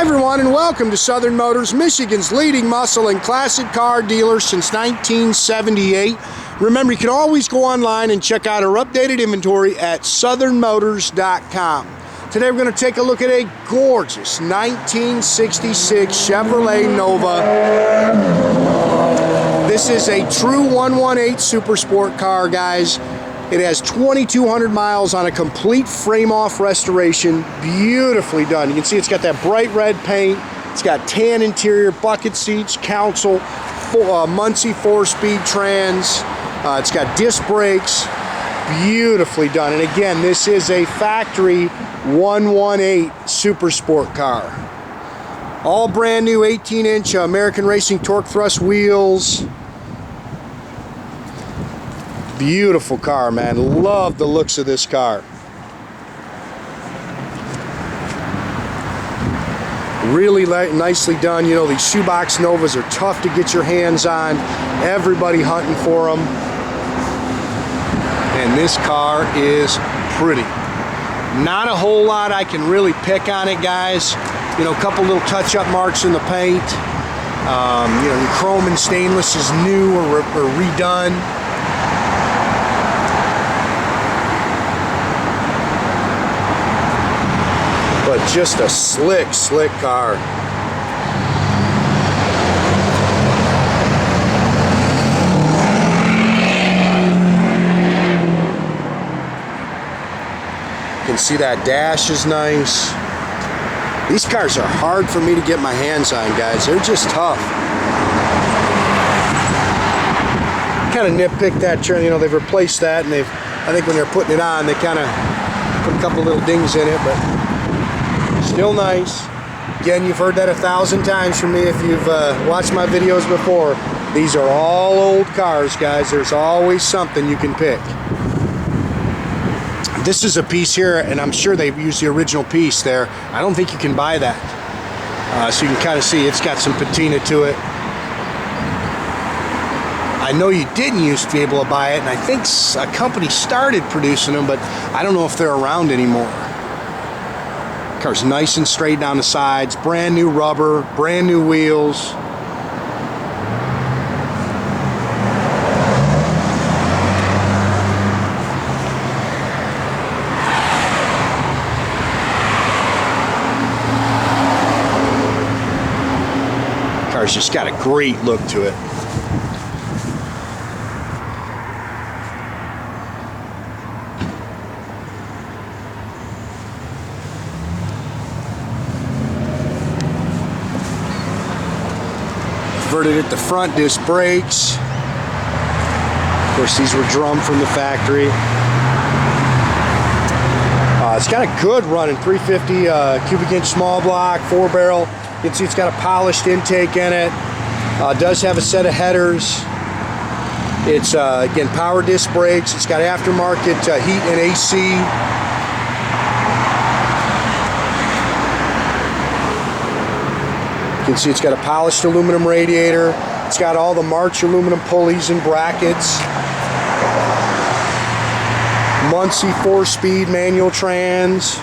Hi everyone, and welcome to Southern Motors, Michigan's leading muscle and classic car dealer since 1978. Remember, you can always go online and check out our updated inventory at southernmotors.com. Today we're going to take a look at a gorgeous 1966 Chevrolet Nova. This is a true 118 Super Sport car, guys. It has 2,200 miles on a complete frame-off restoration. Beautifully done. You can see it's got that bright red paint. It's got tan interior, bucket seats, console, Muncie 4-speed trans. It's got disc brakes. Beautifully done. And again, this is a factory 118 Super Sport car. All brand new 18-inch American Racing torque thrust wheels. Beautiful car, man. Love the looks of this car. Really nicely done. You know, these shoebox Novas are tough to get your hands on. Everybody hunting for them. And this car is pretty. Not a whole lot I can really pick on it, guys. You know, a couple little touch-up marks in the paint. You know, the chrome and stainless is new or redone. But just a slick car. You can see that dash is nice. These cars are hard for me to get my hands on, guys. They're just tough. Kind of nitpick that trim. You know, they've replaced that, and I think when they're putting it on, they kind of put a couple little dings in it, but still nice. Again, you've heard that 1,000 times from me if you've watched my videos before. These are all old cars, guys. There's always something you can pick. This is a piece here, and I'm sure they've used the original piece there. I don't think you can buy that. So you can kind of see it's got some patina to it. I know you didn't used to be able to buy it, and I think a company started producing them, but I don't know if they're around anymore. Car's nice and straight down the sides, brand new rubber, brand new wheels. Car's just got a great look to it. Converted at the front, disc brakes. Of course, these were drummed from the factory. It's got a good running 350 cubic inch small block, 4-barrel. You can see it's got a polished intake in it. Does have a set of headers. It's again power disc brakes. It's got aftermarket heat and AC. You can see it's got a polished aluminum radiator. It's got all the March aluminum pulleys and brackets. Muncie 4-speed manual trans.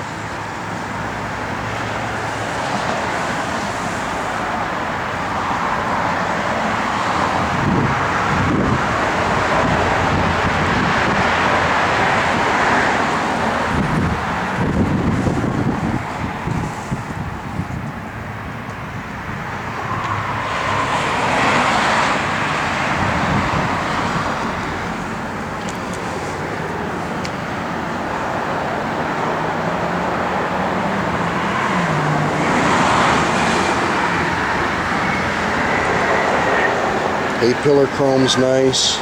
A-pillar chrome's nice.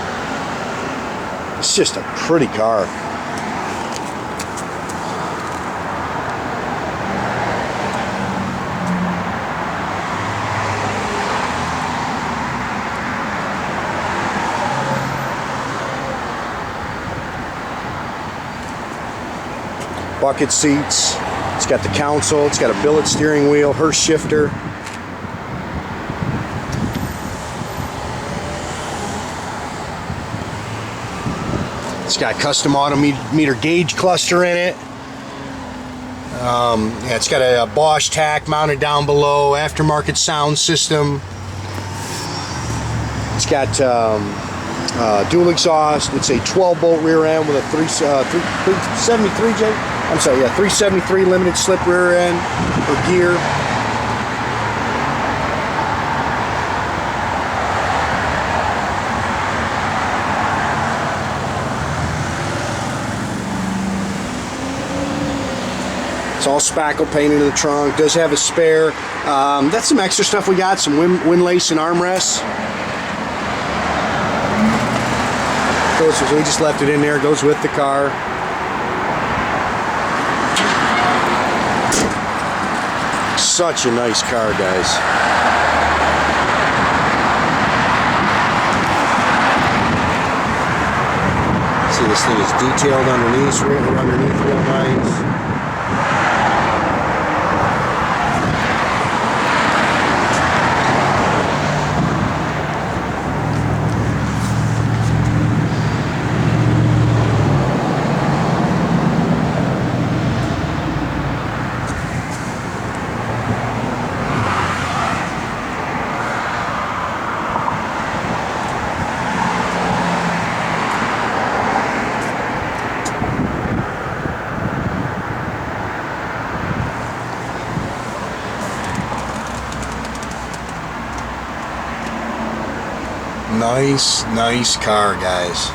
It's just a pretty car. Bucket seats. It's got the console. It's got a billet steering wheel, Hurst shifter. It's got custom Autometer gauge cluster in it. Yeah, it's got a Bosch tach mounted down below, aftermarket sound system. It's got dual exhaust. It's a 12-bolt rear end with a 373 limited slip rear end or gear. It's all spackle painted in the trunk. Does have a spare. That's some extra stuff we got. Some windlace and armrests. So we just left it in there. Goes with the car. Such a nice car, guys. See, this thing is detailed underneath real nice. Nice car, guys.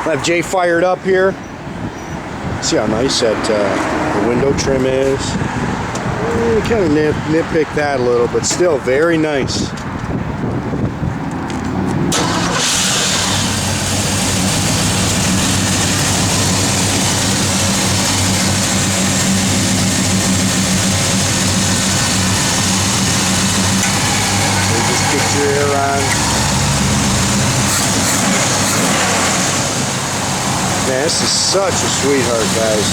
I have Jay fired up here. See how nice that the window trim is. Kind of nitpick that a little, but still very nice. Get your air on. Man, this is such a sweetheart, guys.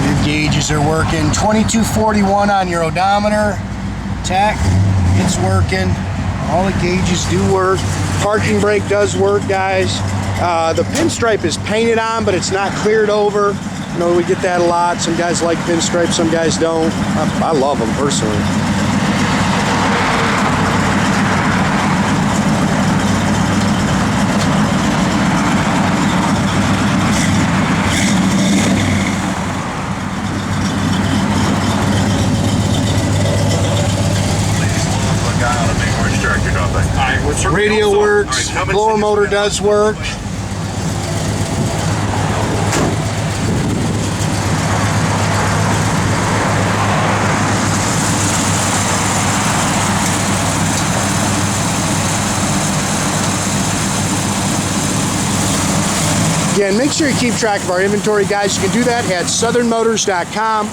Your gauges are working. 2241 on your odometer. Tach, it's working. All the gauges do work. Parking brake does work, guys. The pinstripe is painted on, but it's not cleared over. You know, we get that a lot. Some guys like pinstripes, some guys don't. I love them personally. Radio works, blower motor does work. Again, make sure you keep track of our inventory, guys. You can do that at southernmotors.com.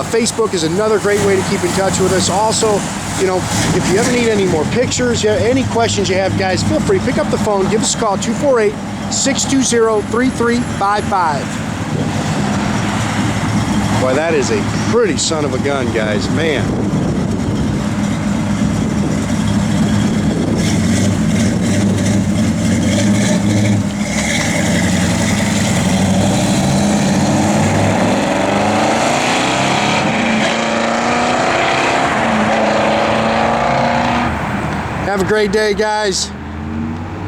Facebook is another great way to keep in touch with us. Also, you know, if you ever need any more pictures, any questions you have, guys, feel free, pick up the phone, give us a call, 248-620-3355. Boy, that is a pretty son of a gun, guys, man. Have a great day, guys.